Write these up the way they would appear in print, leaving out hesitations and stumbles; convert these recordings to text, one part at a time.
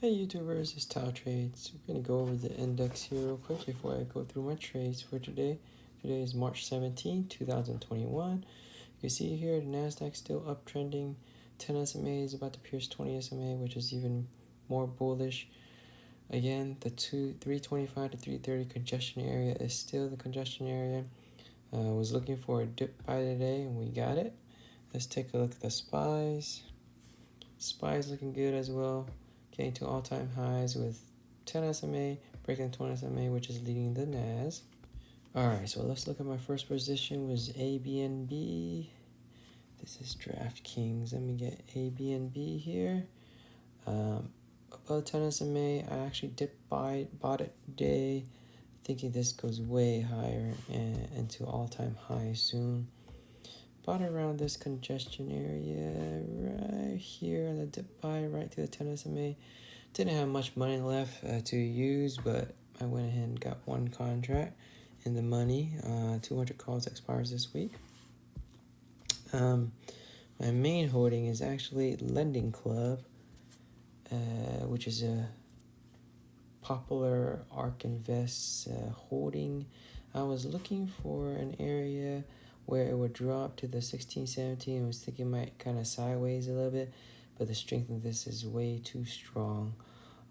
Hey YouTubers, it's Tao Trades. We're going to go over the index here real quick before I go through my trades for today. Today is March 17, 2021. You can see here the NASDAQ still uptrending. 10 SMA is about to pierce 20 SMA, which is even more bullish. Again, the 325 to 330 congestion area is still the congestion area. Was looking for a dip buy today and we got it. Let's take a look at the SPYs. SPYs looking good as well. Getting to all-time highs with 10 SMA, breaking 20 SMA, which is leading the NAS. Alright, so let's look at my first position was abnb. This is DraftKings. Let me get abnb here. Above 10 SMA, I actually bought it today, thinking this goes way higher and into all-time high soon. Bought around this congestion area right here, the dip buy right to the 10 SMA. Didn't have much money left to use, but I went ahead and got one contract in the money. 200 calls expires this week. My main holding is actually Lending Club, which is a popular ARK Invest holding. I was looking for an area where it would drop to the 16, 17. I was thinking it might kind of sideways a little bit, but the strength of this is way too strong.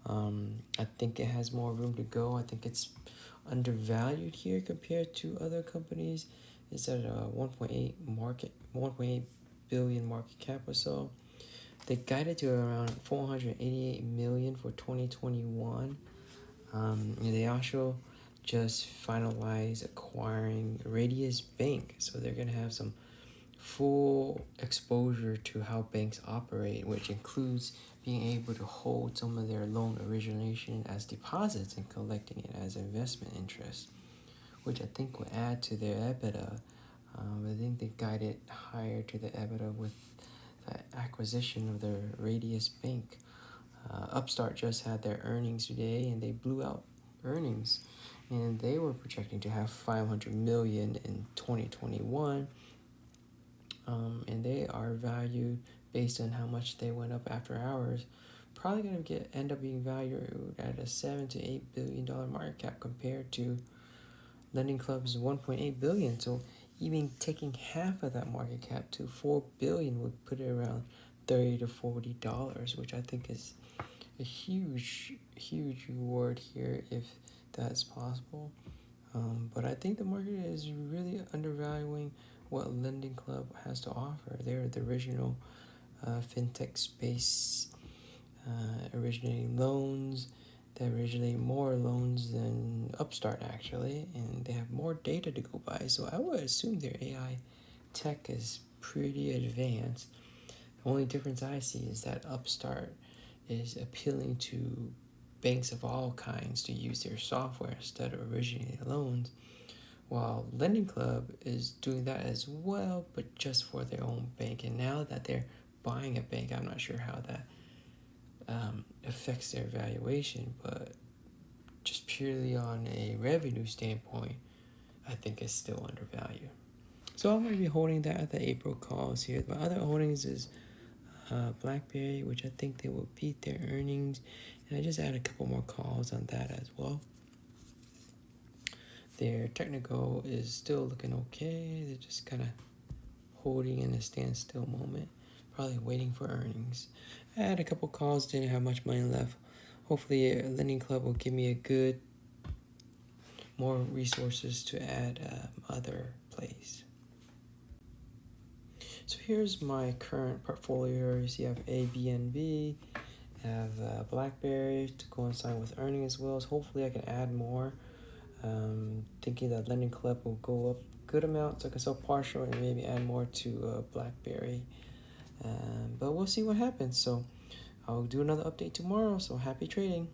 I think it has more room to go. I think it's undervalued here compared to other companies. It's at a 1.8 billion market cap or so. They guided to around 488 million for 2021. And they also just finalized acquiring Radius Bank, so they're gonna have some full exposure to how banks operate, which includes being able to hold some of their loan origination as deposits and collecting it as investment interest, which I think will add to their EBITDA. I think they guided higher to the EBITDA with the acquisition of the Radius Bank. Upstart just had their earnings today and they blew out earnings, and they were projecting to have 500 million in 2021, and they are valued based on how much they went up after hours. Probably going to end up being valued at a 7 to 8 billion dollar market cap compared to Lending Club's 1.8 billion. So even taking half of that market cap to 4 billion would put it around $30 to $40, which I think is a huge reward here if that's possible. But I think the market is really undervaluing what Lending Club has to offer. They're the original fintech space, originating loans. They originate more loans than Upstart actually, and they have more data to go by. So I would assume their AI tech is pretty advanced. The only difference I see is that Upstart is appealing to banks of all kinds to use their software instead of originating loans, while Lending Club is doing that as well, but just for their own bank. And now that they're buying a bank, I'm not sure how that affects their valuation, but just purely on a revenue standpoint, I think it's still undervalued. So I'm going to be holding that at the April calls here. My other holdings is BlackBerry, which I think they will beat their earnings, and I just add a couple more calls on that as well. Their technical is still looking okay. They're just kind of holding in a standstill moment, probably waiting for earnings. I had a couple calls, didn't have much money left. Hopefully Lending Club will give me a good, more resources to add other plays. So here's my current portfolio. You see I have abnb, I have BlackBerry to coincide with earnings as well. So hopefully I can add more. Thinking that Lending Club will go up good amount, so I can sell partial and maybe add more to BlackBerry. But we'll see what happens. So I'll do another update tomorrow. So happy trading.